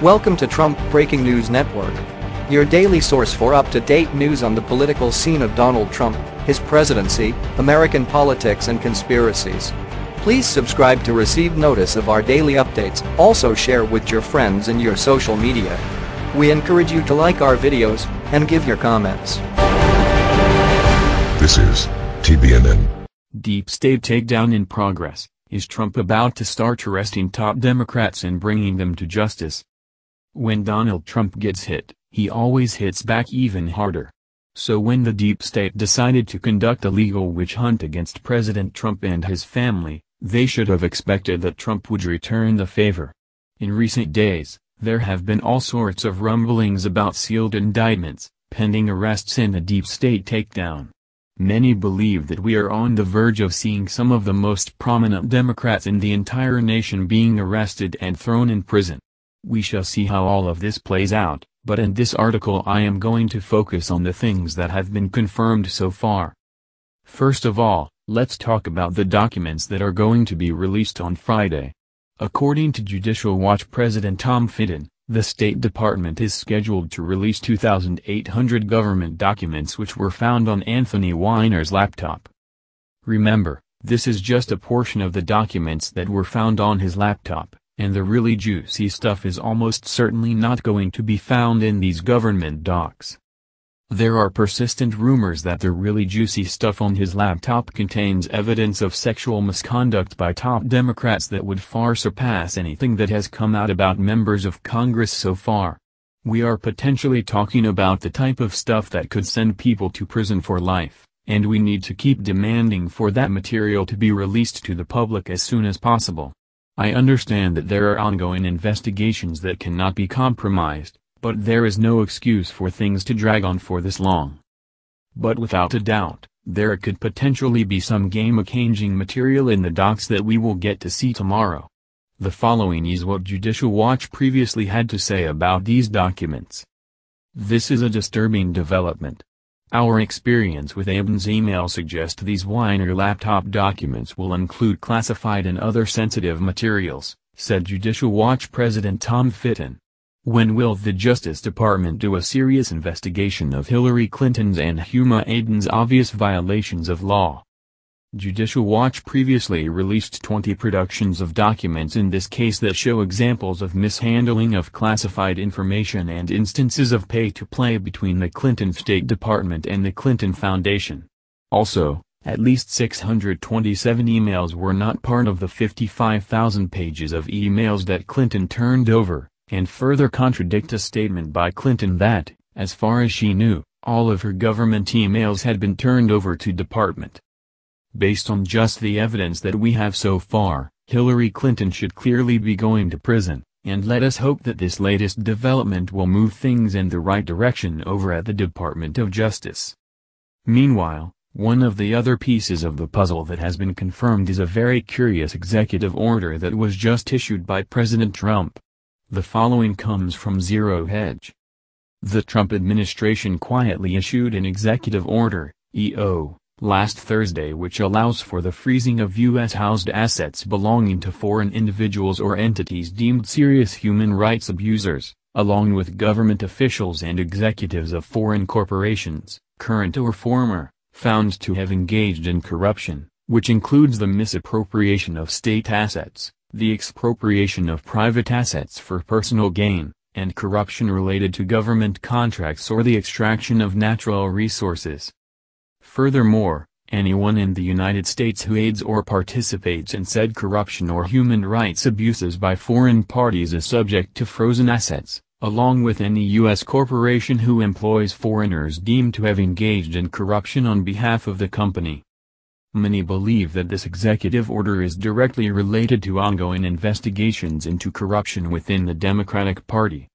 Welcome to Trump Breaking News Network, your daily source for up-to-date news on the political scene of Donald Trump, his presidency, American politics and conspiracies. Please subscribe to receive notice of our daily updates. Also share with your friends and your social media. We encourage you to like our videos and give your comments. This is TBNN. Deep state takedown in progress. Is Trump about to start arresting top Democrats and bringing them to justice? When Donald Trump gets hit, he always hits back even harder. So when the deep state decided to conduct a legal witch hunt against President Trump and his family, they should have expected that Trump would return the favor. In recent days, there have been all sorts of rumblings about sealed indictments, pending arrests and a deep state takedown. Many believe that we are on the verge of seeing some of the most prominent Democrats in the entire nation being arrested and thrown in prison. We shall see how all of this plays out, but in this article I am going to focus on the things that have been confirmed so far. First of all, let's talk about the documents that are going to be released on Friday. According to Judicial Watch President Tom Fitton, the State Department is scheduled to release 2,800 government documents which were found on Anthony Weiner's laptop. Remember, this is just a portion of the documents that were found on his laptop, and the really juicy stuff is almost certainly not going to be found in these government docs. There are persistent rumors that the really juicy stuff on his laptop contains evidence of sexual misconduct by top Democrats that would far surpass anything that has come out about members of Congress so far. We are potentially talking about the type of stuff that could send people to prison for life, and we need to keep demanding for that material to be released to the public as soon as possible. I understand that there are ongoing investigations that cannot be compromised, but there is no excuse for things to drag on for this long. But without a doubt, there could potentially be some game-changing material in the docs that we will get to see tomorrow. The following is what Judicial Watch previously had to say about these documents. This is a disturbing development. Our experience with Aben's email suggests these Weiner laptop documents will include classified and other sensitive materials, said Judicial Watch President Tom Fitton. When will the Justice Department do a serious investigation of Hillary Clinton's and Huma Abedin's obvious violations of law? Judicial Watch previously released 20 productions of documents in this case that show examples of mishandling of classified information and instances of pay-to-play between the Clinton State Department and the Clinton Foundation. Also, at least 627 emails were not part of the 55,000 pages of emails that Clinton turned over, and further contradict a statement by Clinton that, as far as she knew, all of her government emails had been turned over to Department. Based on just the evidence that we have so far, Hillary Clinton should clearly be going to prison, and let us hope that this latest development will move things in the right direction over at the Department of Justice. Meanwhile, one of the other pieces of the puzzle that has been confirmed is a very curious executive order that was just issued by President Trump. The following comes from Zero Hedge. The Trump administration quietly issued an executive order, EO, last Thursday which allows for the freezing of U.S.-housed assets belonging to foreign individuals or entities deemed serious human rights abusers, along with government officials and executives of foreign corporations, current or former, found to have engaged in corruption, which includes the misappropriation of state assets, the expropriation of private assets for personal gain, and corruption related to government contracts or the extraction of natural resources. Furthermore, anyone in the United States who aids or participates in said corruption or human rights abuses by foreign parties is subject to frozen assets, along with any U.S. corporation who employs foreigners deemed to have engaged in corruption on behalf of the company. Many believe that this executive order is directly related to ongoing investigations into corruption within the Democratic Party.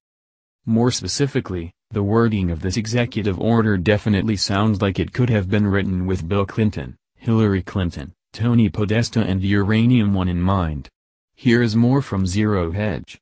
More specifically, the wording of this executive order definitely sounds like it could have been written with Bill Clinton, Hillary Clinton, Tony Podesta and Uranium One in mind. Here is more from Zero Hedge.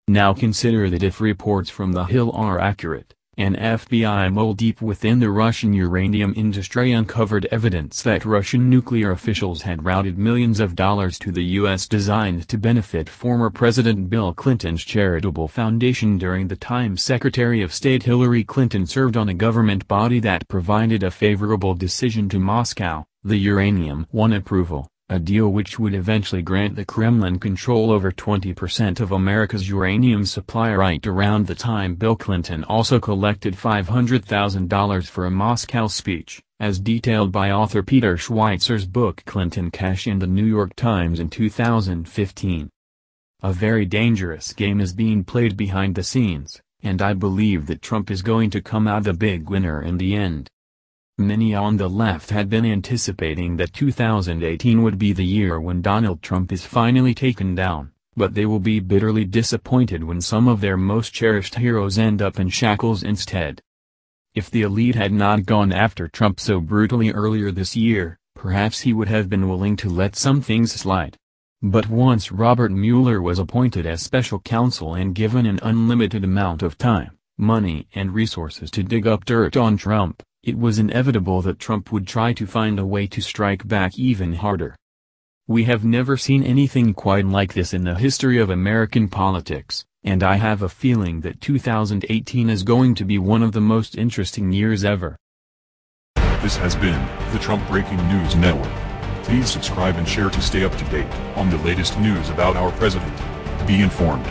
Now consider that if reports from the Hill are accurate, An FBI mole deep within the Russian uranium industry uncovered evidence that Russian nuclear officials had routed millions of dollars to the U.S. designed to benefit former President Bill Clinton's charitable foundation during the time Secretary of State Hillary Clinton served on a government body that provided a favorable decision to Moscow, the Uranium One approval, a deal which would eventually grant the Kremlin control over 20% of America's uranium supply. Right around the time Bill Clinton also collected $500,000 for a Moscow speech, as detailed by author Peter Schweizer's book Clinton Cash in the New York Times in 2015. A very dangerous game is being played behind the scenes, and I believe that Trump is going to come out the big winner in the end. Many on the left had been anticipating that 2018 would be the year when Donald Trump is finally taken down, but they will be bitterly disappointed when some of their most cherished heroes end up in shackles instead. If the elite had not gone after Trump so brutally earlier this year, perhaps he would have been willing to let some things slide. But once Robert Mueller was appointed as special counsel and given an unlimited amount of time, money and resources to dig up dirt on Trump, it was inevitable that Trump would try to find a way to strike back even harder. We have never seen anything quite like this in the history of American politics, and I have a feeling that 2018 is going to be one of the most interesting years ever. This has been the Trump Breaking News Network. Please subscribe and share to stay up to date on the latest news about our president. Be informed.